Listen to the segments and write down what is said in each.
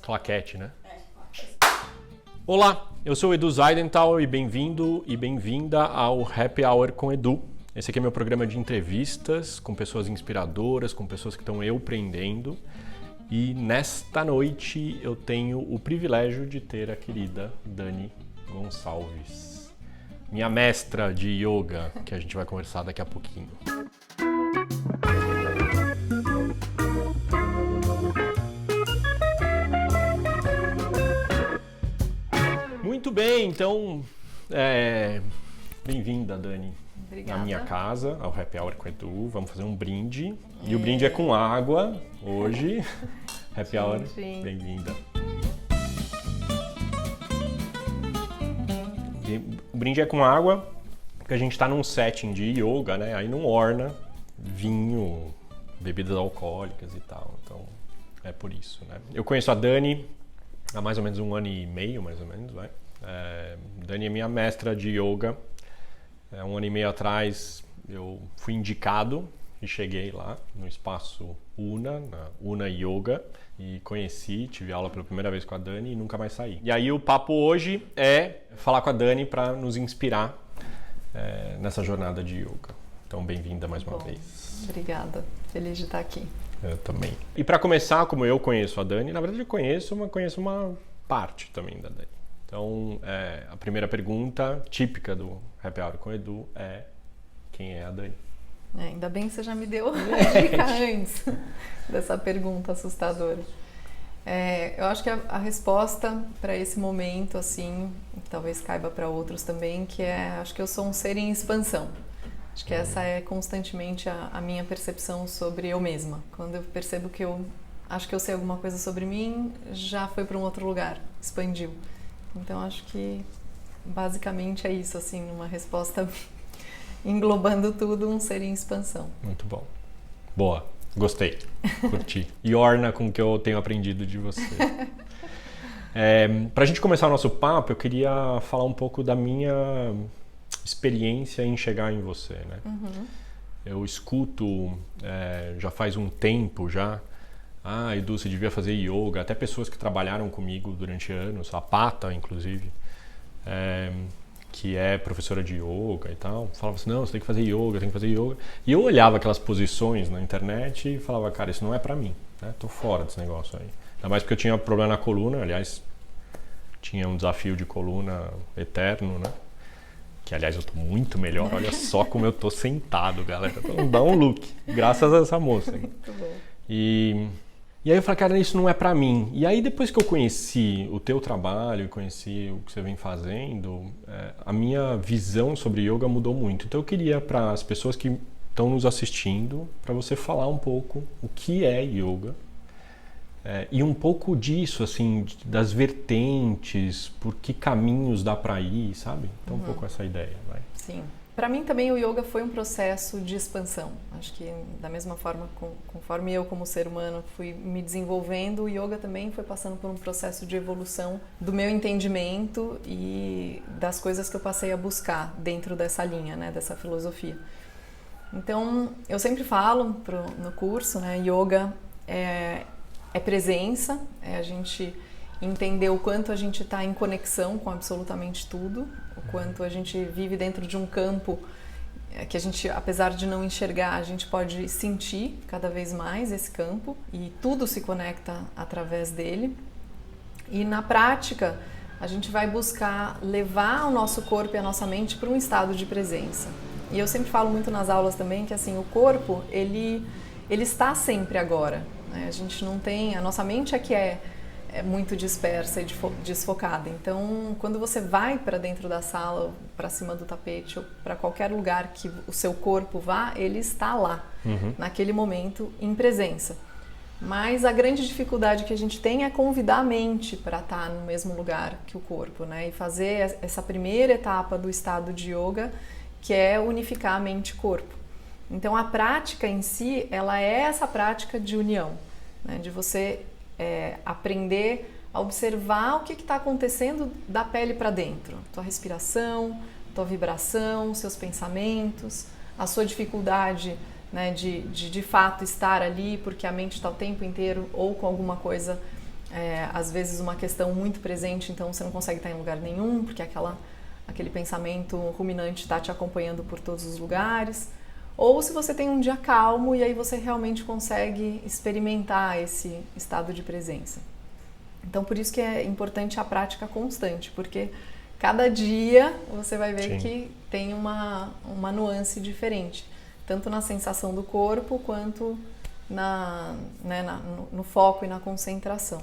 Claquete, né? Olá, eu sou o Edu Zeidenthal e bem-vindo e bem-vinda ao Happy Hour com Edu. Esse aqui é meu programa de entrevistas com pessoas inspiradoras, com pessoas que estão empreendendo. E nesta noite eu tenho o privilégio de ter a querida Dani Gonçalves, minha mestra de yoga, que a gente vai conversar daqui a pouquinho. Muito bem, então, bem-vinda, Dani. Obrigada. Na minha casa, ao Happy Hour com Edu. Vamos fazer um brinde. E o brinde é com água, hoje. Happy Hour, bem-vinda. O brinde é com água, porque a gente está num setting de yoga, né? Aí não orna vinho, bebidas alcoólicas e tal. Então, é por isso, né? Eu conheço a Dani há mais ou menos 1 ano e meio, mais ou menos, vai. Dani é minha mestra de yoga. 1 ano e meio atrás eu fui indicado e cheguei lá no espaço Una, na Una Yoga, e tive aula pela primeira vez com a Dani e nunca mais saí. E aí o papo hoje é falar com a Dani para nos inspirar nessa jornada de yoga. Então bem-vinda mais uma vez. Obrigada, feliz de estar aqui. Eu também. E para começar, como eu conheço a Dani, na verdade eu conheço uma parte também da Dani. Então, a primeira pergunta típica do Happy Hour com Edu é: quem é a Dani? Ainda bem que você já me deu a dica antes dessa pergunta assustadora. Eu acho que a resposta para esse momento, assim, talvez caiba para outros também, que acho que eu sou um ser em expansão. Acho que essa é constantemente a minha percepção sobre eu mesma. Quando eu percebo que eu acho que eu sei alguma coisa sobre mim, já foi para um outro lugar, expandiu. Então, acho que basicamente é isso, assim, uma resposta englobando tudo, um ser em expansão. Muito bom. Boa. Gostei. Curti. E orna com o que eu tenho aprendido de você. Para a gente começar o nosso papo, eu queria falar um pouco da minha experiência em chegar em você, né? Uhum. Eu escuto já faz um tempo já: Edu, você devia fazer yoga. Até pessoas que trabalharam comigo durante anos, a Pata, inclusive, que é professora de yoga e tal, falava assim: não, você tem que fazer yoga, tem que fazer yoga. E eu olhava aquelas posições na internet e falava: cara, isso não é pra mim, né? Tô fora desse negócio aí. Ainda mais porque eu tinha problema na coluna, aliás, tinha um desafio de coluna eterno, né? Que, aliás, eu tô muito melhor. Olha só como eu tô sentado, galera. Então, dá um look, graças a essa moça. Muito bom. E aí eu falei: cara, isso não é pra mim. E aí depois que eu conheci o teu trabalho, conheci o que você vem fazendo, a minha visão sobre yoga mudou muito. Então eu queria, para as pessoas que estão nos assistindo, para você falar um pouco o que é yoga, e um pouco disso, assim, das vertentes, por que caminhos dá pra ir, sabe? Então um pouco essa ideia, vai. Sim. Para mim também o yoga foi um processo de expansão. Acho que da mesma forma, conforme eu como ser humano fui me desenvolvendo, o yoga também foi passando por um processo de evolução do meu entendimento e das coisas que eu passei a buscar dentro dessa linha, né, dessa filosofia. Então, eu sempre falo no curso, né, yoga é presença, é a gente entender o quanto a gente está em conexão com absolutamente tudo, o quanto a gente vive dentro de um campo que a gente, apesar de não enxergar, a gente pode sentir cada vez mais esse campo e tudo se conecta através dele. E na prática, a gente vai buscar levar o nosso corpo e a nossa mente para um estado de presença. E eu sempre falo muito nas aulas também que assim, o corpo, ele está sempre agora, né? A gente não tem, a nossa mente é muito dispersa e desfocada. Então, quando você vai para dentro da sala, para cima do tapete ou para qualquer lugar que o seu corpo vá, ele está lá, naquele momento, em presença. Mas a grande dificuldade que a gente tem é convidar a mente para estar no mesmo lugar que o corpo, né? E fazer essa primeira etapa do estado de yoga, que é unificar a mente e corpo. Então, a prática em si, ela é essa prática de união, né? De você aprender a observar o que está acontecendo da pele para dentro. Tua respiração, tua vibração, seus pensamentos, a sua dificuldade, né, de fato estar ali porque a mente está o tempo inteiro ou com alguma coisa às vezes uma questão muito presente, então você não consegue estar em lugar nenhum, porque aquele pensamento ruminante está te acompanhando por todos os lugares. Ou se você tem um dia calmo e aí você realmente consegue experimentar esse estado de presença. Então, por isso que é importante a prática constante, porque cada dia você vai ver que tem uma nuance diferente, tanto na sensação do corpo quanto no foco e na concentração.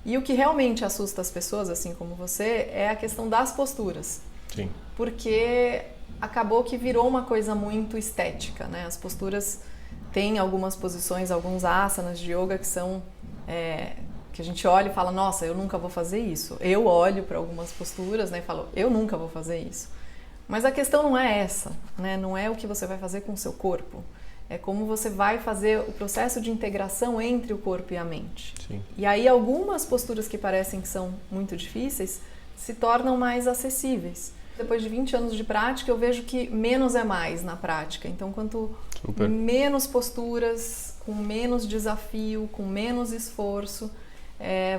E o que realmente assusta as pessoas, assim como você, é a questão das posturas. Sim. Porque acabou que virou uma coisa muito estética, né? As posturas têm algumas posições, alguns asanas de yoga que são... que a gente olha e fala, nossa, eu nunca vou fazer isso. Eu olho para algumas posturas, né, e falo, eu nunca vou fazer isso. Mas a questão não é essa, né? Não é o que você vai fazer com o seu corpo. É como você vai fazer o processo de integração entre o corpo e a mente. Sim. E aí algumas posturas que parecem que são muito difíceis se tornam mais acessíveis. Depois de 20 anos de prática, eu vejo que menos é mais na prática. Então, quanto menos posturas, com menos desafio, com menos esforço,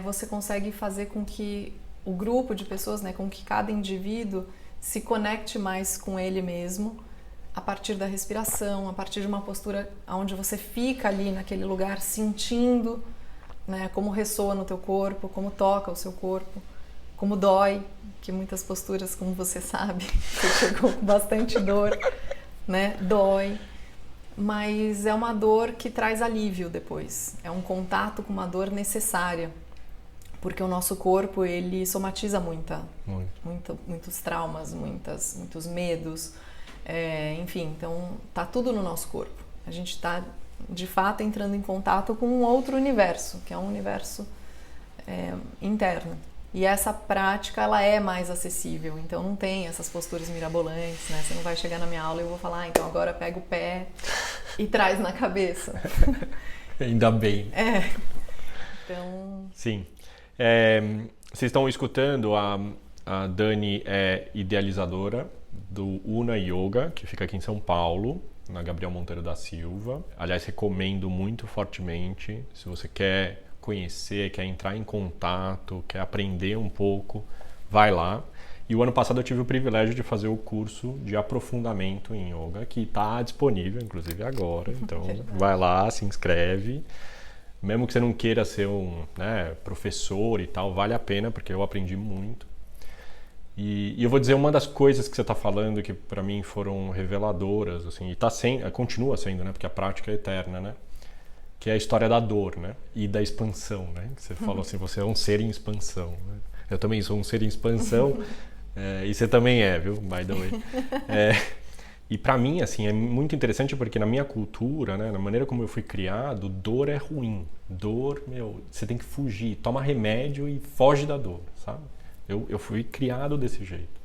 você consegue fazer com que o grupo de pessoas, né, com que cada indivíduo se conecte mais com ele mesmo, a partir da respiração, a partir de uma postura onde você fica ali naquele lugar sentindo, né, como ressoa no teu corpo, como toca o seu corpo, como dói, que muitas posturas, como você sabe, você chegou com bastante dor, né, dói, mas é uma dor que traz alívio depois, é um contato com uma dor necessária, porque o nosso corpo, ele somatiza muitos traumas, muitos medos, enfim, então tá tudo no nosso corpo. A gente está, de fato, entrando em contato com um outro universo, que é um universo interno. E essa prática, ela é mais acessível, então não tem essas posturas mirabolantes, né? Você não vai chegar na minha aula e eu vou falar, então agora pega o pé e traz na cabeça. Ainda bem. Então... Sim. Vocês estão escutando, a Dani é idealizadora do Una Yoga, que fica aqui em São Paulo, na Gabriel Monteiro da Silva. Aliás, recomendo muito fortemente, se você quer conhecer, quer entrar em contato, quer aprender um pouco, vai lá. E o ano passado eu tive o privilégio de fazer o curso de aprofundamento em yoga, que está disponível, inclusive agora. Então, vai lá, se inscreve. Mesmo que você não queira ser um professor e tal, vale a pena, porque eu aprendi muito. E eu vou dizer uma das coisas que você está falando que para mim foram reveladoras, assim, e continua sendo, né, porque a prática é eterna, né? Que é a história da dor, né? E da expansão, né? Você falou assim, você é um ser em expansão, né? Eu também sou um ser em expansão, e você também viu? By the way. E para mim, assim, é muito interessante porque na minha cultura, né, na maneira como eu fui criado, dor é ruim. Dor, você tem que fugir, toma remédio e foge da dor, sabe? Eu fui criado desse jeito.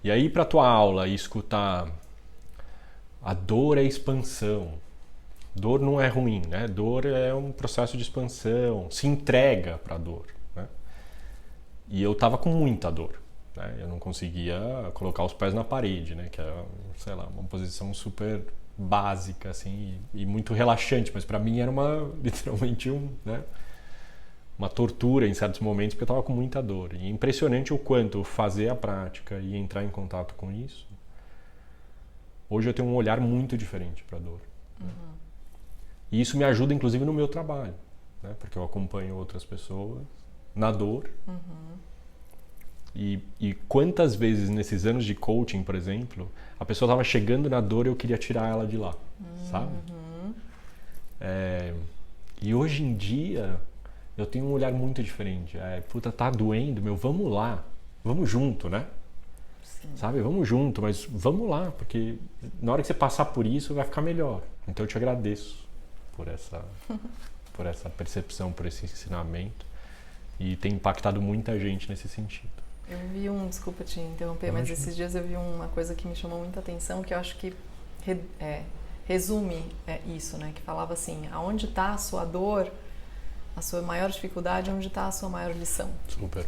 E aí pra tua aula e escutar a dor é expansão. Dor não é ruim, né? Dor é um processo de expansão, se entrega pra dor, né? E eu tava com muita dor. Eu não conseguia colocar os pés na parede, né? Que é, sei lá, uma posição super básica, assim, e muito relaxante, mas para mim era literalmente uma tortura em certos momentos, porque eu estava com muita dor. E é impressionante o quanto fazer a prática e entrar em contato com isso. Hoje eu tenho um olhar muito diferente para a dor. Uhum. E isso me ajuda, inclusive, no meu trabalho, né? Porque eu acompanho outras pessoas na dor. Uhum. E quantas vezes nesses anos de coaching, por exemplo, a pessoa estava chegando na dor e eu queria tirar ela de lá, sabe? E hoje em dia eu tenho um olhar muito diferente. Puta, tá doendo, vamos lá, vamos junto, né? Sim. Sabe, vamos junto, mas vamos lá, porque na hora que você passar por isso vai ficar melhor. Então eu te agradeço por essa percepção, por esse ensinamento, e tem impactado muita gente nesse sentido. Eu vi desculpa te interromper, mas esses dias eu vi uma coisa que me chamou muita atenção, que eu acho que resume isso, né? Que falava assim, aonde está a sua dor, a sua maior dificuldade, onde está a sua maior lição. Super.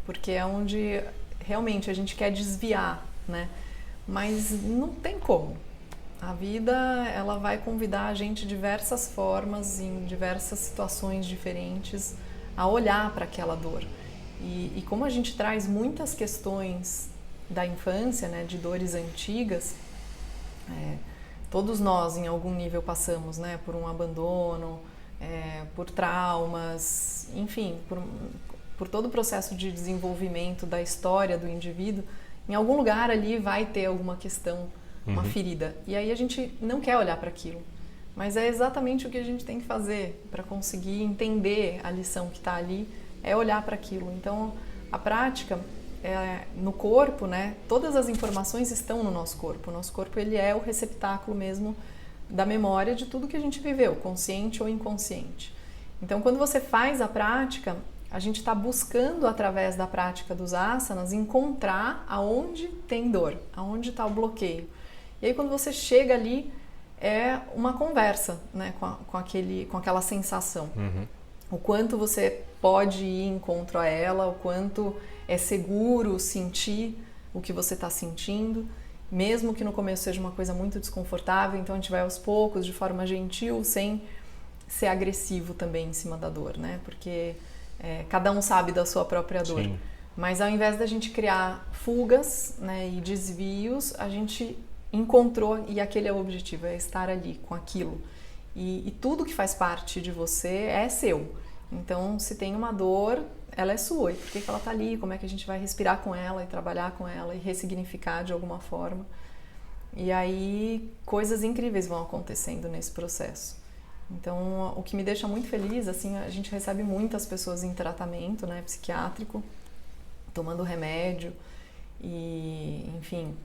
Porque é onde realmente a gente quer desviar, né? Mas não tem como. A vida, ela vai convidar a gente de diversas formas, em diversas situações diferentes, a olhar para aquela dor. E como a gente traz muitas questões da infância, né, de dores antigas, todos nós em algum nível passamos, né, por um abandono, por traumas, enfim, por todo o processo de desenvolvimento da história do indivíduo. Em algum lugar ali vai ter alguma questão, uma ferida. E aí a gente não quer olhar para aquilo. Mas é exatamente o que a gente tem que fazer para conseguir entender a lição que está ali, é olhar para aquilo. Então, a prática no corpo, né? Todas as informações estão no nosso corpo. O nosso corpo, ele é o receptáculo mesmo da memória de tudo que a gente viveu, consciente ou inconsciente. Então, quando você faz a prática, a gente está buscando, através da prática dos asanas, encontrar aonde tem dor, aonde está o bloqueio. E aí, quando você chega ali, é uma conversa, né, com aquela sensação. O quanto você pode ir em encontro a ela, o quanto é seguro sentir o que você está sentindo, mesmo que no começo seja uma coisa muito desconfortável. Então a gente vai aos poucos, de forma gentil, sem ser agressivo também em cima da dor, né? Porque cada um sabe da sua própria dor. Sim. Mas ao invés da gente criar fugas, né, e desvios, a gente encontrou, e aquele é o objetivo, é estar ali com aquilo. E tudo que faz parte de você é seu. Então, se tem uma dor, ela é sua. E por que ela está ali? Como é que a gente vai respirar com ela e trabalhar com ela e ressignificar de alguma forma? E aí, coisas incríveis vão acontecendo nesse processo. Então, o que me deixa muito feliz, assim, a gente recebe muitas pessoas em tratamento, né, psiquiátrico, tomando remédio e, enfim,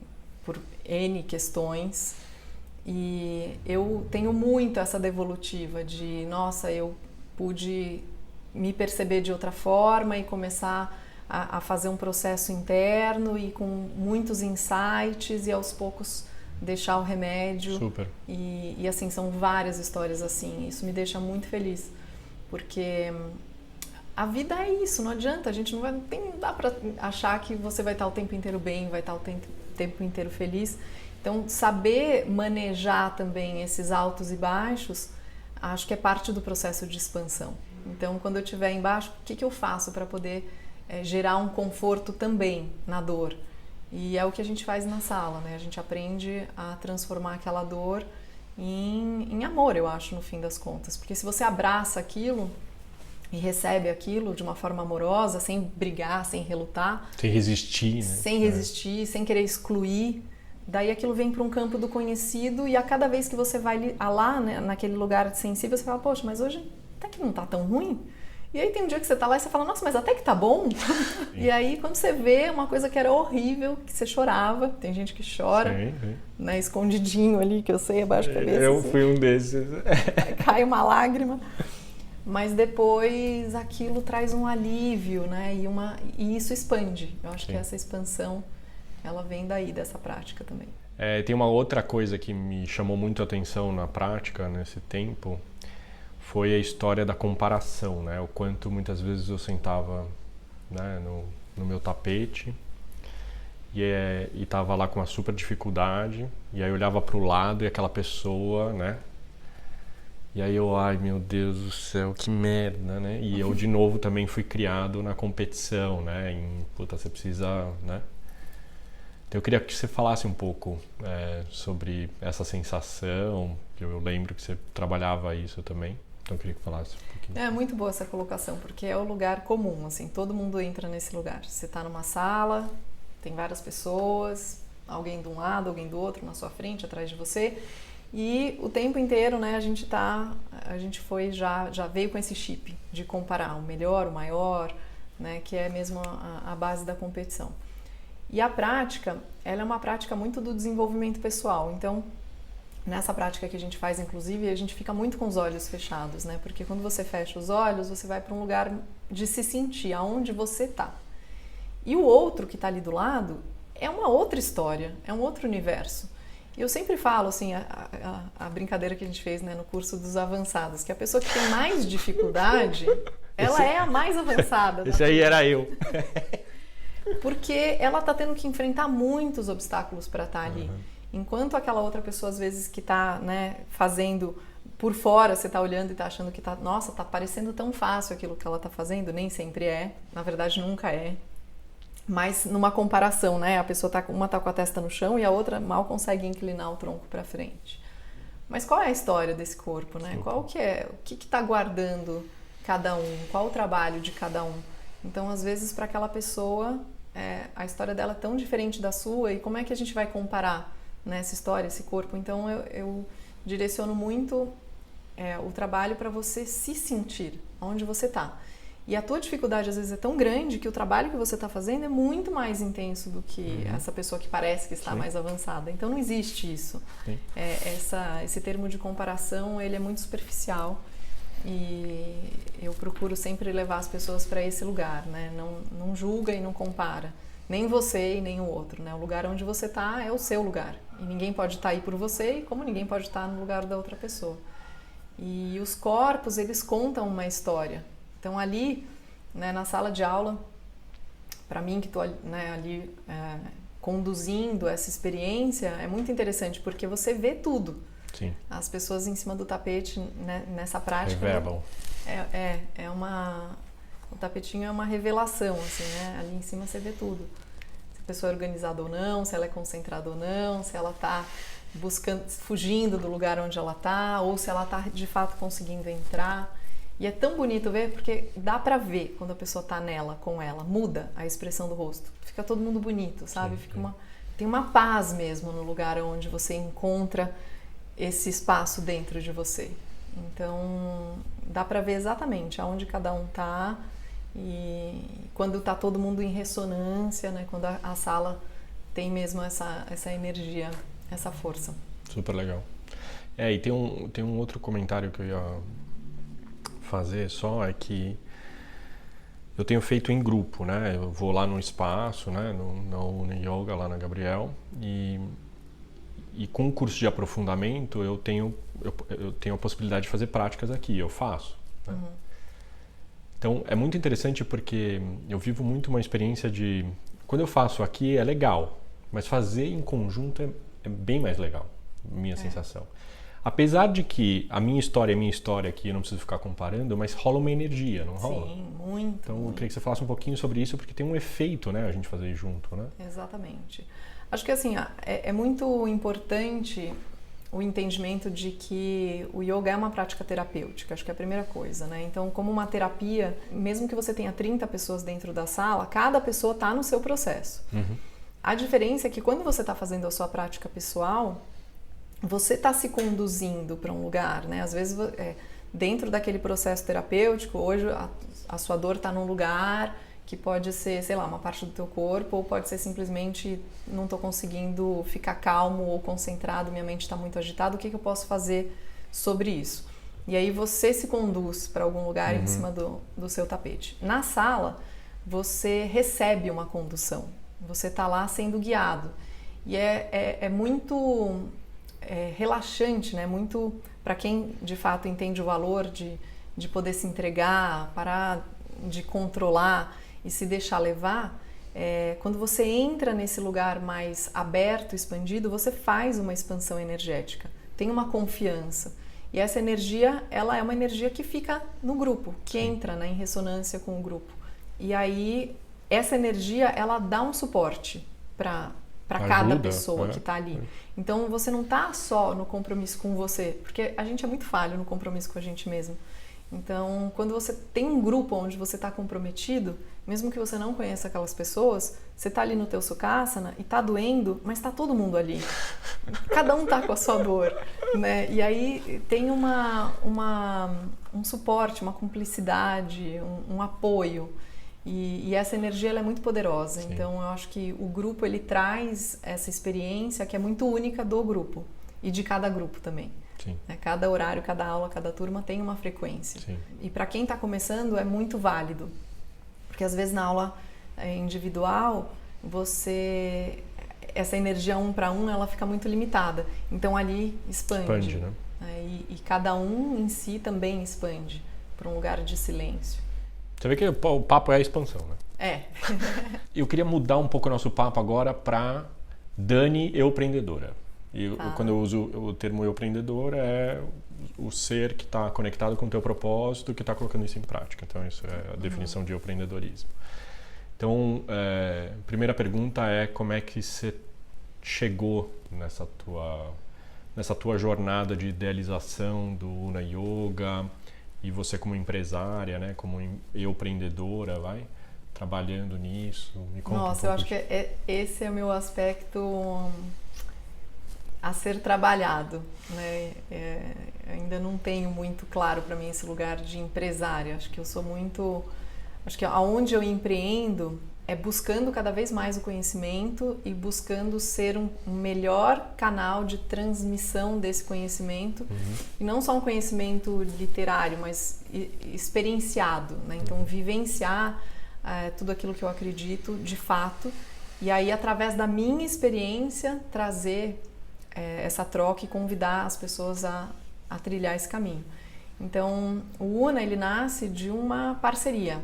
por N questões. E eu tenho muito essa devolutiva de, nossa, eu pude me perceber de outra forma e começar a fazer um processo interno e com muitos insights e aos poucos deixar o remédio. Super. E assim, são várias histórias assim. Isso me deixa muito feliz, porque a vida é isso, não adianta, a gente não dá pra achar que você vai estar o tempo inteiro bem, vai estar o tempo inteiro feliz. Então, saber manejar também esses altos e baixos, acho que é parte do processo de expansão. Então, quando eu estiver embaixo, o que eu faço para poder gerar um conforto também na dor? E é o que a gente faz na sala, né? A gente aprende a transformar aquela dor em amor, eu acho, no fim das contas. Porque se você abraça aquilo e recebe aquilo de uma forma amorosa, sem brigar, sem relutar... Sem resistir, né? Sem resistir, sem querer excluir... Daí aquilo vem para um campo do conhecido e a cada vez que você vai lá, né, naquele lugar sensível, você fala, poxa, mas hoje até que não tá tão ruim. E aí tem um dia que você tá lá e você fala, nossa, mas até que tá bom. E aí quando você vê uma coisa que era horrível, que você chorava, tem gente que chora, né, escondidinho ali, que eu sei, abaixo da cabeça. Eu assim, fui um desses. Cai uma lágrima. Mas depois aquilo traz um alívio, né, e isso expande. Eu acho que essa expansão... ela vem daí, dessa prática também. Tem uma outra coisa que me chamou muito a atenção na prática, nesse tempo, foi a história da comparação, né? O quanto muitas vezes eu sentava, né, no meu tapete e estava lá com uma super dificuldade, e aí eu olhava para o lado e aquela pessoa, né? E aí eu, ai meu Deus do céu, que merda, né? E eu de novo também fui criado na competição, né? Puta, você precisa, né? Eu queria que você falasse um pouco sobre essa sensação, que eu lembro que você trabalhava isso também, então eu queria que falasse um pouquinho. É muito boa essa colocação, porque é o lugar comum, assim, todo mundo entra nesse lugar. Você está numa sala, tem várias pessoas, alguém de um lado, alguém do outro, na sua frente, atrás de você, e o tempo inteiro, né, a gente foi já veio com esse chip de comparar o melhor, o maior, né, que é mesmo a base da competição. E a prática, ela é uma prática muito do desenvolvimento pessoal. Então, nessa prática que a gente faz, inclusive, a gente fica muito com os olhos fechados, né? Porque quando você fecha os olhos, você vai para um lugar de se sentir, aonde você está. E o outro que está ali do lado é uma outra história, é um outro universo. E eu sempre falo, assim, a brincadeira que a gente fez, né, no curso dos avançados, que a pessoa que tem mais dificuldade, ela é a mais avançada. Esse aí era eu. Porque ela está tendo que enfrentar muitos obstáculos para estar ali. Enquanto aquela outra pessoa, às vezes, que está, né, fazendo por fora você está olhando e está achando que nossa, está parecendo tão fácil aquilo que ela está fazendo, nem sempre é, na verdade nunca é. Mas numa comparação, né? A pessoa uma tá com a testa no chão e a outra mal consegue inclinar o tronco para frente. Mas qual é a história desse corpo, né? Qual que é, o que está guardando cada um? Qual o trabalho de cada um? Então, às vezes, para aquela pessoa, a história dela é tão diferente da sua, e como é que a gente vai comparar, né, essa história, esse corpo? Então, eu direciono muito o trabalho para você se sentir onde você está. E a tua dificuldade, às esse é tão grande que o trabalho que você está fazendo é muito mais intenso do que essa pessoa que parece que está mais avançada. Então, não existe isso. Esse termo de comparação, ele é muito superficial. E eu procuro sempre levar as pessoas para esse lugar, né? Não julga e não compara, nem você e nem o outro, né? O lugar onde você está é o seu lugar, e ninguém pode estar aí por você, e como ninguém pode estar no lugar da outra pessoa. E os corpos, eles contam uma história. Então ali, né, na sala de aula, para mim que estou, né, ali conduzindo essa experiência, é muito interessante porque você vê tudo. Sim. As pessoas em cima do tapete, né, nessa prática, revelam. O tapetinho é uma revelação, assim, né? Ali em cima você vê tudo. Se a pessoa é organizada ou não, se ela é concentrada ou não, se ela está fugindo do lugar onde ela está, ou se ela está de fato conseguindo entrar. E é tão bonito ver, porque dá pra ver quando a pessoa tá nela, com ela, muda a expressão do rosto. Fica todo mundo bonito, sabe? Tem uma paz mesmo no lugar onde você encontra esse espaço dentro de você. Então, dá pra ver exatamente aonde cada um tá, e quando tá todo mundo em ressonância, né? Quando a sala tem mesmo essa energia, essa força. Super legal. E tem um outro comentário que eu ia fazer só, é que eu tenho feito em grupo, né? Eu vou lá no espaço, né? No Yoga, lá na Gabriel, e com o curso de aprofundamento eu tenho a possibilidade de fazer práticas aqui, eu faço. Né? Então é muito interessante porque eu vivo muito uma experiência de... Quando eu faço aqui é legal, mas fazer em conjunto é bem mais legal, minha sensação. Apesar de que a minha história é minha história aqui, eu não preciso ficar comparando, mas rola uma energia, não rola? Sim, muito. Então eu queria que você falasse um pouquinho sobre isso, porque tem um efeito, né, a gente fazer junto, né? Exatamente. Acho que assim, é muito importante o entendimento de que o yoga é uma prática terapêutica, acho que é a primeira coisa, né? Então, como uma terapia, mesmo que você tenha 30 pessoas dentro da sala, cada pessoa está no seu processo. A diferença é que quando você está fazendo a sua prática pessoal, você está se conduzindo para um lugar, né? Às vezes, dentro daquele processo terapêutico, hoje a sua dor está num lugar que pode ser, sei lá, uma parte do teu corpo, ou pode ser simplesmente não estou conseguindo ficar calmo ou concentrado, minha mente está muito agitada, o que eu posso fazer sobre isso? E aí você se conduz para algum lugar em cima do seu tapete. Na sala, você recebe uma condução, você está lá sendo guiado. E é muito relaxante, né? Muito para quem de fato entende o valor de poder se entregar, parar de controlar e se deixar levar. Quando você entra nesse lugar mais aberto, expandido, você faz uma expansão energética, tem uma confiança. E essa energia, ela é uma energia que fica no grupo, que entra, né, em ressonância com o grupo. E aí, essa energia, ela dá um suporte para cada pessoa que está ali. Então, você não está só no compromisso com você, porque a gente é muito falho no compromisso com a gente mesmo. Então, quando você tem um grupo onde você está comprometido, mesmo que você não conheça aquelas pessoas, você está ali no teu Sukhasana e está doendo, mas está todo mundo ali. Cada um está com a sua dor, né? E aí tem um suporte, uma cumplicidade, um apoio. E essa energia ela é muito poderosa. Sim. Então, eu acho que o grupo ele traz essa experiência que é muito única do grupo e de cada grupo também. Sim. Cada horário, cada aula, cada turma tem uma frequência. Sim. E para quem está começando é muito válido, porque às vezes na aula individual essa energia 1 para 1 ela fica muito limitada. Então ali expande, né? E cada um em si também expande para um lugar de silêncio. Você vê que o papo é a expansão, né? Eu queria mudar um pouco o nosso papo agora para Dani, eu empreendedora. E quando eu uso o termo empreendedor, é o ser que está conectado com o teu propósito, que está colocando isso em prática. Então, isso é a definição de empreendedorismo. Então, primeira pergunta é como é que você chegou nessa tua jornada de idealização do Una Yoga, e você como empresária, né, como empreendedora, trabalhando nisso. Me conta Nossa, eu acho que esse é o meu aspecto a ser trabalhado, né? Ainda não tenho muito claro para mim esse lugar de empresária. Acho que aonde eu empreendo é buscando cada vez mais o conhecimento e buscando ser um melhor canal de transmissão desse conhecimento, e não só um conhecimento literário, mas experienciado, né? Então, vivenciar tudo aquilo que eu acredito de fato, e aí, através da minha experiência, trazer essa troca e convidar as pessoas a trilhar esse caminho. Então, o Una, ele nasce de uma parceria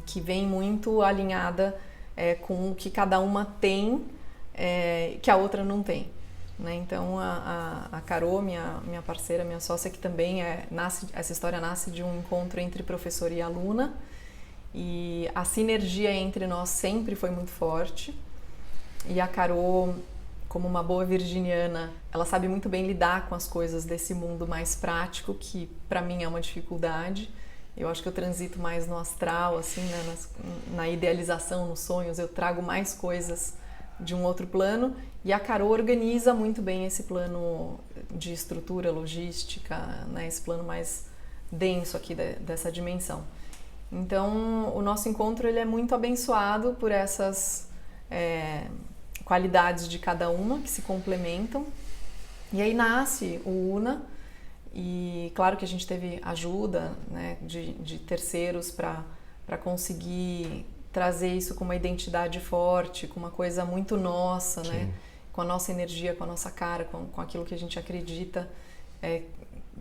que vem muito alinhada com o que cada uma tem, que a outra não tem, né? Então, a Carô, minha parceira, minha sócia, que também essa história nasce de um encontro entre professor e aluna, e a sinergia entre nós sempre foi muito forte. E a Carô, como uma boa virginiana, ela sabe muito bem lidar com as coisas desse mundo mais prático, que para mim é uma dificuldade. Eu acho que eu transito mais no astral, assim, né? Na idealização, nos sonhos, eu trago mais coisas de um outro plano, e a Carô organiza muito bem esse plano de estrutura, logística, né? Esse plano mais denso aqui dessa dimensão. Então, o nosso encontro, ele é muito abençoado por essas qualidades de cada uma que se complementam, e aí nasce o Una. E claro que a gente teve ajuda, né, de terceiros para conseguir trazer isso com uma identidade forte, com uma coisa muito nossa, né, com a nossa energia, com a nossa cara, com aquilo que a gente acredita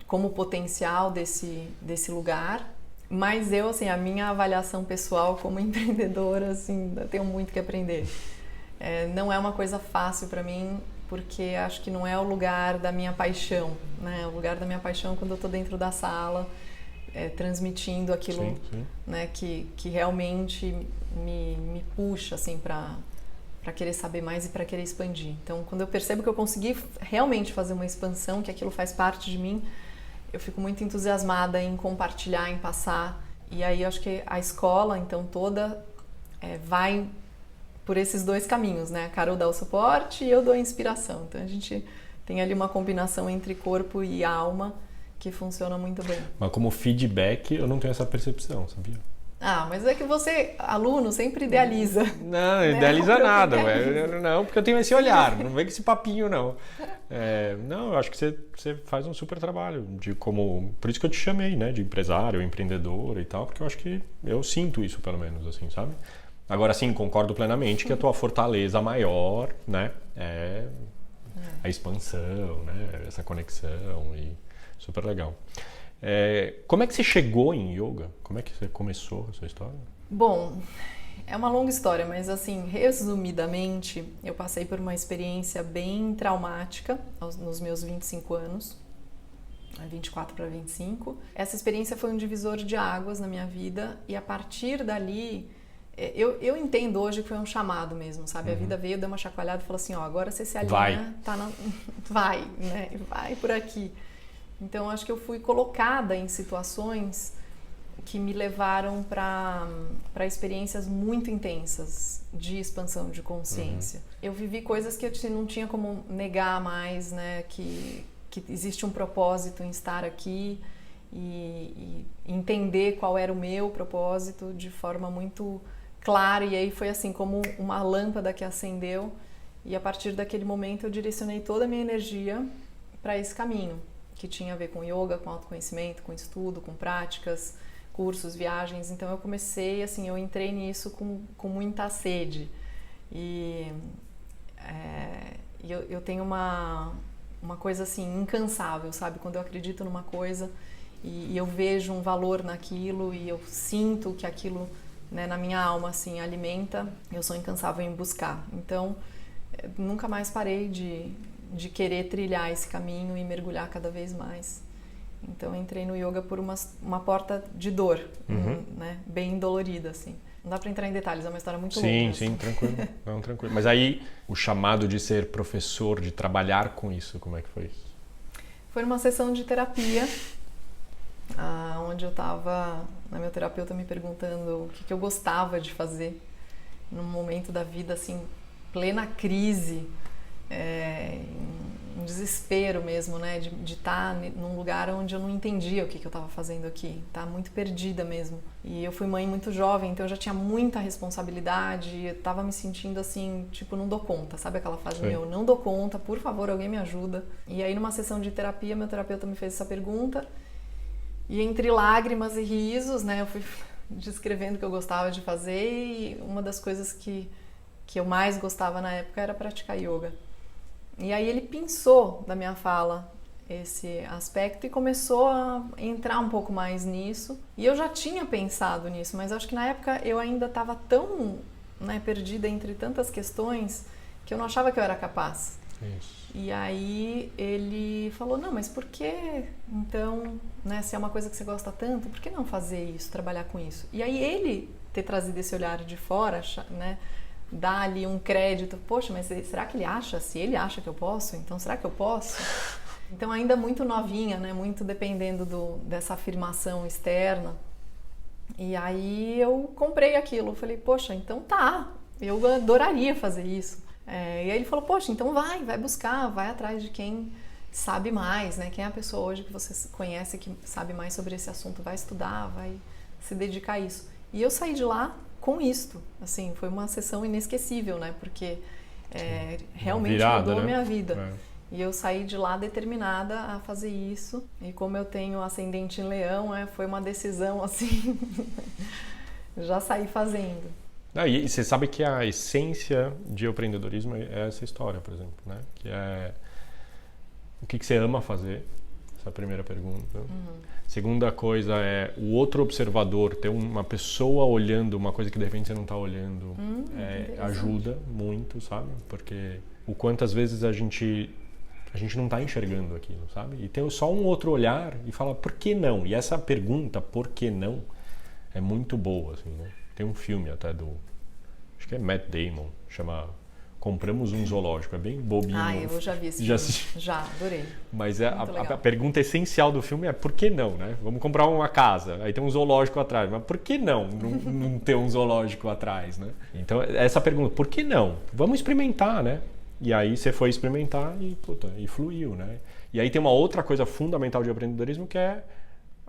como potencial desse lugar. Mas eu, assim, a minha avaliação pessoal como empreendedora, assim, eu tenho muito que aprender. Não é uma coisa fácil para mim, porque acho que não é o lugar da minha paixão, né? O lugar da minha paixão é quando eu estou dentro da sala, transmitindo aquilo, né, que realmente me puxa, assim, para querer saber mais e para querer expandir. Então, quando eu percebo que eu consegui realmente fazer uma expansão, que aquilo faz parte de mim, eu fico muito entusiasmada em compartilhar, em passar. E aí eu acho que a escola, então, toda vai por esses dois caminhos, né? A Carol dá o suporte e eu dou a inspiração. Então a gente tem ali uma combinação entre corpo e alma que funciona muito bem. Mas como feedback, eu não tenho essa percepção, sabia? Mas é que você, aluno, sempre idealiza. Não, idealiza nada, velho. Não, porque eu tenho esse olhar, não vem com esse papinho, não. Não, eu acho que você faz um super trabalho por isso que eu te chamei, né, de empresário, empreendedor e tal, porque eu acho que eu sinto isso, pelo menos, assim, sabe? Agora, sim, concordo plenamente que a tua fortaleza maior, né, é a expansão, né, essa conexão, e super legal. Como é que você chegou em yoga? Como é que você começou a sua história? Bom, é uma longa história, mas assim, resumidamente, eu passei por uma experiência bem traumática nos meus 25 anos, 24 para 25. Essa experiência foi um divisor de águas na minha vida, e a partir dali, eu entendo hoje que foi um chamado mesmo, sabe? A vida veio, deu uma chacoalhada e falou assim, agora você se alinha, vai, né? Vai por aqui. Então, acho que eu fui colocada em situações que me levaram para experiências muito intensas de expansão de consciência. Eu vivi coisas que eu não tinha como negar mais, né? Que existe um propósito em estar aqui e entender qual era o meu propósito de forma muito clara. E aí foi assim, como uma lâmpada que acendeu, e a partir daquele momento eu direcionei toda a minha energia para esse caminho, que tinha a ver com yoga, com autoconhecimento, com estudo, com práticas, cursos, viagens. Então eu comecei, assim, eu entrei nisso com muita sede. E eu tenho uma coisa assim incansável, sabe? Quando eu acredito numa coisa e eu vejo um valor naquilo e eu sinto que aquilo, né, na minha alma, assim, alimenta, eu sou incansável em buscar. Então nunca mais parei de querer trilhar esse caminho e mergulhar cada vez mais. Então eu entrei no yoga por uma porta de dor, né? Bem dolorida, assim. Não dá para entrar em detalhes, é uma história muito longa. Sim, tranquilo. Não, tranquilo. Mas aí, o chamado de ser professor, de trabalhar com isso, como é que foi? Foi numa sessão de terapia, onde eu estava, na minha terapeuta me perguntando o que eu gostava de fazer num momento da vida, assim, plena crise, um desespero mesmo, né, de estar num lugar onde eu não entendia o que eu estava fazendo aqui, tá muito perdida mesmo. E eu fui mãe muito jovem, então eu já tinha muita responsabilidade, eu estava me sentindo assim, tipo, não dou conta, sabe aquela fase meu, não dou conta, por favor, alguém me ajuda. E aí numa sessão de terapia, meu terapeuta me fez essa pergunta, e entre lágrimas e risos, né, eu fui descrevendo o que eu gostava de fazer, e uma das coisas que eu mais gostava na época era praticar yoga. E aí ele pensou da minha fala esse aspecto e começou a entrar um pouco mais nisso. E eu já tinha pensado nisso, mas acho que na época eu ainda estava tão, né, perdida entre tantas questões que eu não achava que eu era capaz. Isso. E aí ele falou, não, mas por que então, né, se é uma coisa que você gosta tanto, por que não fazer isso, trabalhar com isso? E aí ele ter trazido esse olhar de fora, né, dar ali um crédito, poxa, mas será que ele acha? Se ele acha que eu posso, então será que eu posso? Então ainda muito novinha, né? Muito dependendo dessa afirmação externa. E aí eu comprei aquilo, falei, poxa, então tá, eu adoraria fazer isso. E aí ele falou, poxa, então vai buscar, vai atrás de quem sabe mais, né? Quem é a pessoa hoje que você conhece que sabe mais sobre esse assunto, vai estudar, vai se dedicar a isso. E eu saí de lá com isto, assim, foi uma sessão inesquecível, né, porque realmente virada, mudou a né? minha vida. E eu saí de lá determinada a fazer isso, e como eu tenho ascendente em Leão, foi uma decisão, assim, já saí fazendo. E você sabe que a essência de empreendedorismo é essa história, por exemplo, né, que é o que você ama fazer, essa é a primeira pergunta. Segunda coisa é o outro observador, ter uma pessoa olhando uma coisa que de repente você não está olhando, ajuda muito, sabe? Porque o quantas vezes a gente não está enxergando aquilo, sabe? E tem só um outro olhar e fala, por que não? E essa pergunta, por que não, é muito boa, assim, né? Tem um filme até acho que é Matt Damon, chama Compramos um Zoológico, é bem bobinho. Eu já vi esse filme. Já, adorei. Mas a pergunta essencial do filme é por que não, né? Vamos comprar uma casa, aí tem um zoológico atrás, mas por que não ter um zoológico atrás, né? Então, essa pergunta, por que não? Vamos experimentar, né? E aí você foi experimentar e fluiu, né? E aí tem uma outra coisa fundamental de empreendedorismo que é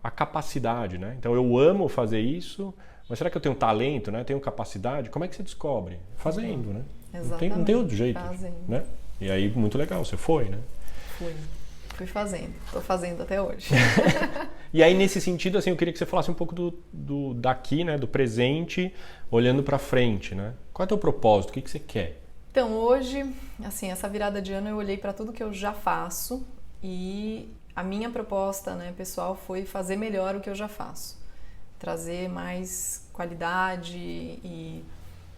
a capacidade, né? Então, eu amo fazer isso, mas será que eu tenho talento, né? Tenho capacidade? Como é que você descobre? Fazendo, né? Exatamente. Não tem outro jeito, né? E aí, muito legal, você foi, né? Fui fazendo, tô fazendo até hoje. E aí, nesse sentido, assim, eu queria que você falasse um pouco daqui, né? Do presente, olhando pra frente, né? Qual é o teu propósito? O que você quer? Então, hoje, assim, essa virada de ano eu olhei para tudo que eu já faço e a minha proposta, né, pessoal, foi fazer melhor o que eu já faço. Trazer mais qualidade e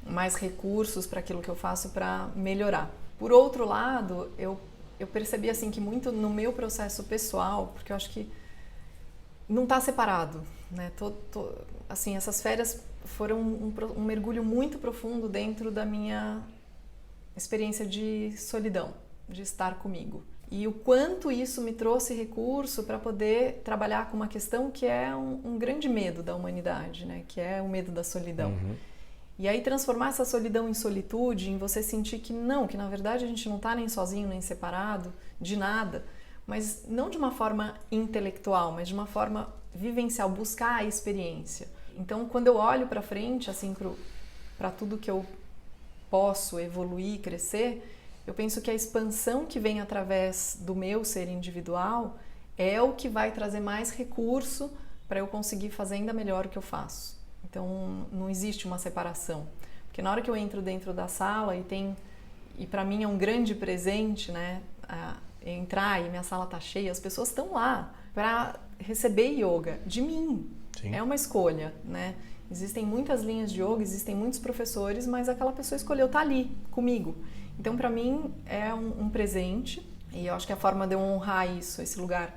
mais recursos para aquilo que eu faço para melhorar. Por outro lado, eu percebi assim que muito no meu processo pessoal, porque eu acho que não está separado, né? Assim, essas férias foram um mergulho muito profundo dentro da minha experiência de solidão, de estar comigo. E o quanto isso me trouxe recurso para poder trabalhar com uma questão que é um grande medo da humanidade, né? Que é o medo da solidão. E aí transformar essa solidão em solitude, em você sentir que na verdade a gente não está nem sozinho, nem separado de nada, mas não de uma forma intelectual, mas de uma forma vivencial, buscar a experiência. Então, quando eu olho para frente, assim, para tudo que eu posso evoluir, crescer, eu penso que a expansão que vem através do meu ser individual é o que vai trazer mais recurso para eu conseguir fazer ainda melhor o que eu faço. Então, não existe uma separação. Porque na hora que eu entro dentro da sala e para mim é um grande presente, né, entrar e minha sala tá cheia, as pessoas estão lá para receber yoga de mim. Sim. É uma escolha, né? Existem muitas linhas de yoga, existem muitos professores, mas aquela pessoa escolheu estar ali comigo. Então, para mim, é um presente E eu acho que a forma de eu honrar isso, esse lugar,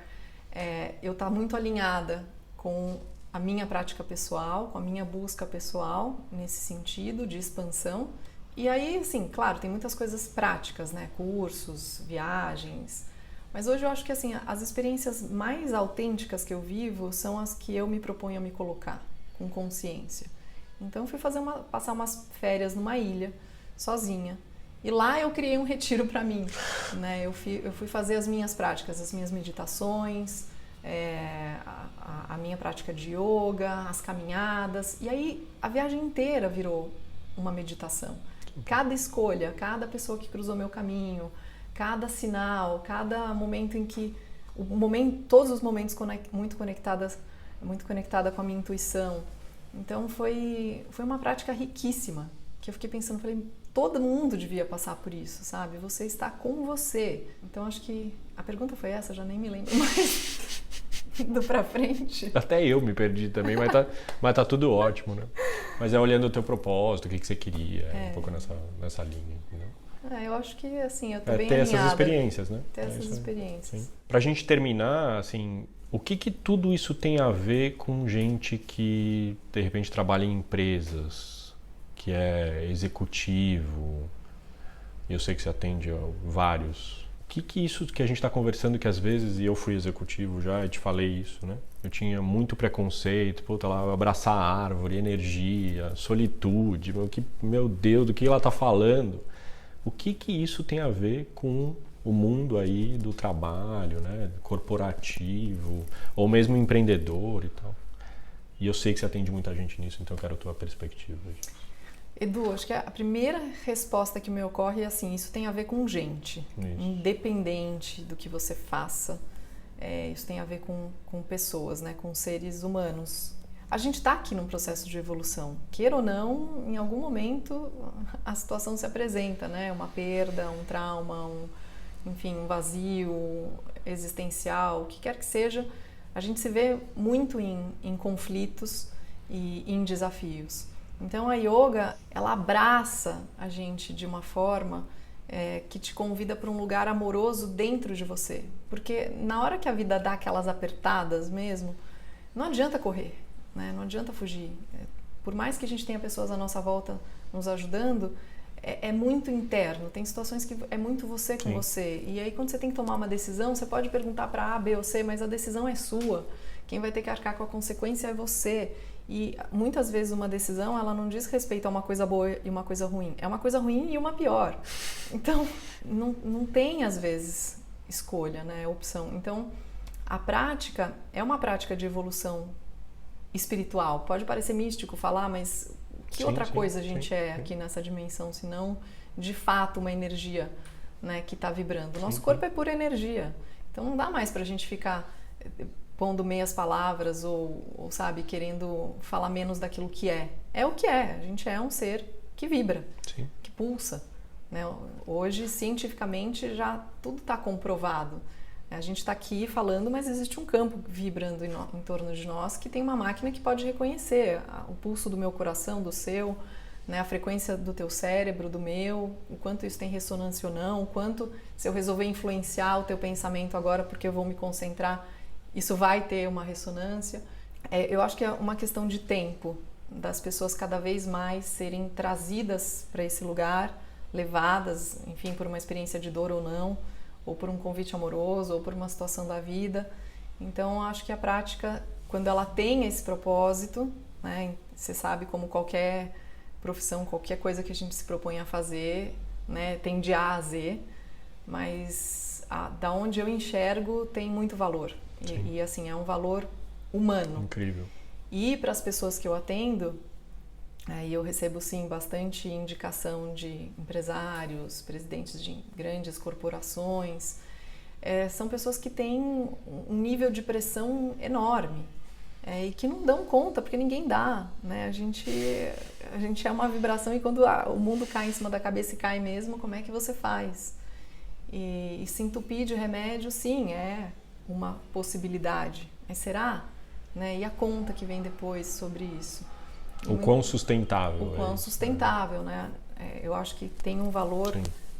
eu estar muito alinhada com a minha prática pessoal, com a minha busca pessoal, nesse sentido de expansão. E aí, assim, claro, tem muitas coisas práticas, né? Cursos, viagens. Mas hoje eu acho que, assim, as experiências mais autênticas que eu vivo são as que eu me proponho a me colocar, com consciência. Então eu fui passar umas férias numa ilha, sozinha. E lá eu criei um retiro para mim, né? Eu fui fazer as minhas práticas, as minhas meditações, a minha prática de yoga, as caminhadas. E aí a viagem inteira virou uma meditação. Cada escolha, cada pessoa que cruzou meu caminho, cada sinal, cada momento em que... todos os momentos muito conectada com a minha intuição. Então foi uma prática riquíssima, que eu fiquei pensando, falei, todo mundo devia passar por isso, sabe? Você está com você. Então acho que a pergunta foi essa, já nem me lembro mais do pra frente. Até eu me perdi também, mas tá tudo ótimo, né? Mas é olhando o teu propósito, o que você queria, um pouco nessa linha, entendeu? Eu acho que, assim, eu tô bem ter alinhada. essas experiências, né? Ter essas experiências. Sim. Pra gente terminar, assim, o que tudo isso tem a ver com gente que, de repente, trabalha em empresas, que é executivo, eu sei que você atende a vários. O que isso que a gente está conversando, que às vezes, e eu fui executivo já, e te falei isso, né? Eu tinha muito preconceito, lá, abraçar a árvore, energia, solitude, meu Deus, do que ela está falando? O que isso tem a ver com o mundo aí do trabalho, né? Corporativo, ou mesmo empreendedor e tal? E eu sei que você atende muita gente nisso, então eu quero a tua perspectiva. Edu, acho que a primeira resposta que me ocorre é assim, isso tem a ver com gente, independente do que você faça. Isso tem a ver com pessoas, né? Com seres humanos. A gente está aqui num processo de evolução. Queira ou não, em algum momento a situação se apresenta, né? Uma perda, um trauma, um vazio existencial, o que quer que seja. A gente se vê muito em conflitos e em desafios. Então a yoga, ela abraça a gente de uma forma que te convida para um lugar amoroso dentro de você. Porque na hora que a vida dá aquelas apertadas mesmo, não adianta correr, né? Não adianta fugir. Por mais que a gente tenha pessoas à nossa volta nos ajudando, é muito interno. Tem situações que é muito você com você. E aí quando você tem que tomar uma decisão, você pode perguntar para A, B ou C, mas a decisão é sua. Quem vai ter que arcar com a consequência é você. E muitas vezes uma decisão, ela não diz respeito a uma coisa boa e uma coisa ruim. É uma coisa ruim e uma pior. Então, não tem, às vezes, escolha, né? Opção. Então, a prática é uma prática de evolução espiritual. Pode parecer místico falar, mas que outra coisa a gente é aqui nessa dimensão, senão, de fato, uma energia, né, que está vibrando. Nosso corpo é pura energia. Então, não dá mais pra gente ficar pondo meias palavras ou, sabe, querendo falar menos daquilo que é. É o que é. A gente é um ser que vibra, que pulsa, né? Hoje, cientificamente, já tudo está comprovado. A gente está aqui falando, mas existe um campo vibrando em torno de nós que tem uma máquina que pode reconhecer o pulso do meu coração, do seu, né, a frequência do teu cérebro, do meu, o quanto isso tem ressonância ou não, o quanto, se eu resolver influenciar o teu pensamento agora porque eu vou me concentrar, isso vai ter uma ressonância. Eu acho que é uma questão de tempo, das pessoas cada vez mais serem trazidas para esse lugar, levadas, enfim, por uma experiência de dor ou não, ou por um convite amoroso, ou por uma situação da vida. Então, acho que a prática, quando ela tem esse propósito, né, você sabe, como qualquer profissão, qualquer coisa que a gente se propõe a fazer, né, tem de A a Z, mas da onde eu enxergo tem muito valor. E assim, é um valor humano. Incrível. E para as pessoas que eu atendo, eu recebo sim bastante indicação de empresários, presidentes de grandes corporações. São pessoas que têm um nível de pressão enorme e que não dão conta, porque ninguém dá, né? A gente é uma vibração e quando o mundo cai em cima da cabeça e cai mesmo, como é que você faz? E se entupir de remédio, sim, é uma possibilidade. Mas será? Né? E a conta que vem depois sobre isso? O quão sustentável. O quão sustentável, né? Eu acho que tem um valor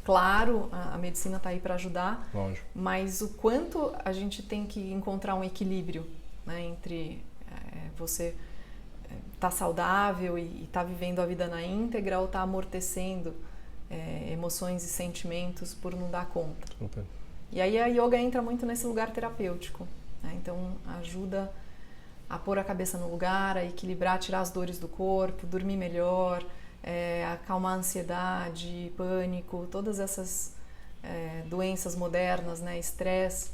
Claro, a medicina está aí para ajudar, Lógico. mas o quanto a gente tem que encontrar um equilíbrio, né, entre você estar saudável e estar vivendo a vida na íntegra ou estar amortecendo emoções e sentimentos por não dar conta. Super. E aí a yoga entra muito nesse lugar terapêutico, né? Então ajuda a pôr a cabeça no lugar, a equilibrar, tirar as dores do corpo, dormir melhor, acalmar a ansiedade, pânico, todas essas doenças modernas, né, estresse,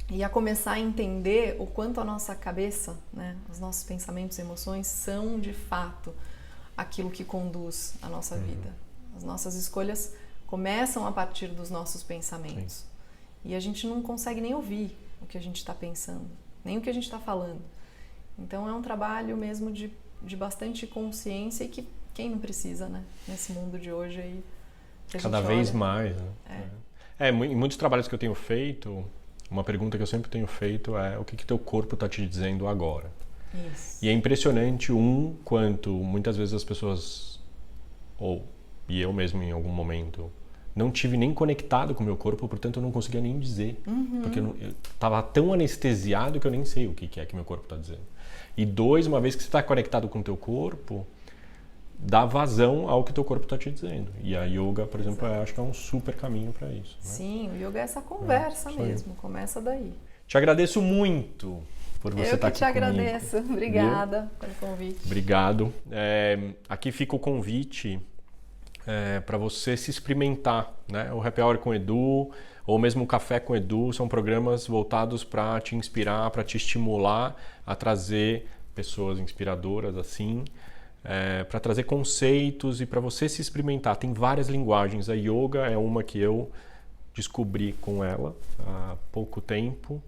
e a começar a entender o quanto a nossa cabeça, né, os nossos pensamentos e emoções são de fato aquilo que conduz a nossa vida. As nossas escolhas começam a partir dos nossos pensamentos. Sim. E a gente não consegue nem ouvir o que a gente está pensando, nem o que a gente está falando. Então é um trabalho mesmo de bastante consciência e que quem não precisa, né? Nesse mundo de hoje aí. Que a Cada gente vez olha. mais, né? Em muitos trabalhos que eu tenho feito, uma pergunta que eu sempre tenho feito é o que teu corpo está te dizendo agora? Isso. E é impressionante quanto muitas vezes as pessoas, e eu mesmo em algum momento, não tive nem conectado com o meu corpo, portanto eu não conseguia nem dizer. Porque eu estava tão anestesiado que eu nem sei o que é que meu corpo está dizendo. E uma vez que você está conectado com o teu corpo, dá vazão ao que teu corpo está te dizendo. E a yoga, por exemplo, eu acho que é um super caminho para isso. Né? Sim, o yoga é essa conversa mesmo, começa daí. Te agradeço muito por você estar aqui comigo. Eu que te agradeço. Obrigada pelo convite. Obrigado. Aqui fica o convite para você se experimentar, né? O Happy Hour com o Edu, ou mesmo o Café com o Edu, são programas voltados para te inspirar, para te estimular a trazer pessoas inspiradoras assim, para trazer conceitos e para você se experimentar. Tem várias linguagens. A yoga é uma que eu descobri com ela há pouco tempo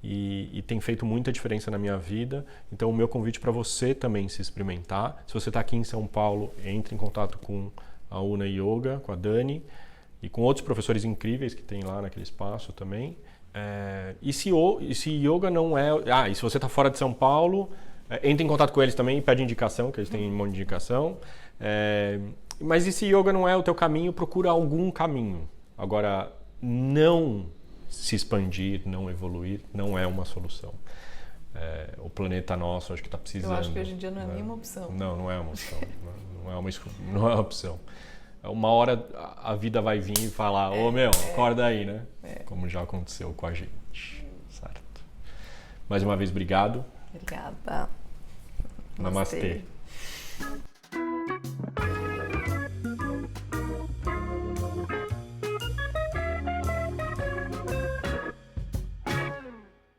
e tem feito muita diferença na minha vida. Então o meu convite para você também se experimentar. Se você está aqui em São Paulo, entre em contato com a Una Yoga, com a Dani e com outros professores incríveis que tem lá naquele espaço também. E se yoga não é... e se você está fora de São Paulo, entre em contato com eles também e pede indicação, que eles têm um monte de indicação. Mas e se yoga não é o teu caminho, procura algum caminho. Agora, não se expandir, não evoluir, não é uma solução. O planeta nosso acho que está precisando. Eu acho que hoje em dia não é nenhuma opção. Não é uma opção. Não é uma opção. Uma hora a vida vai vir e falar, acorda aí, né? Como já aconteceu com a gente, certo? Mais uma vez, obrigado. Obrigada. Namastê.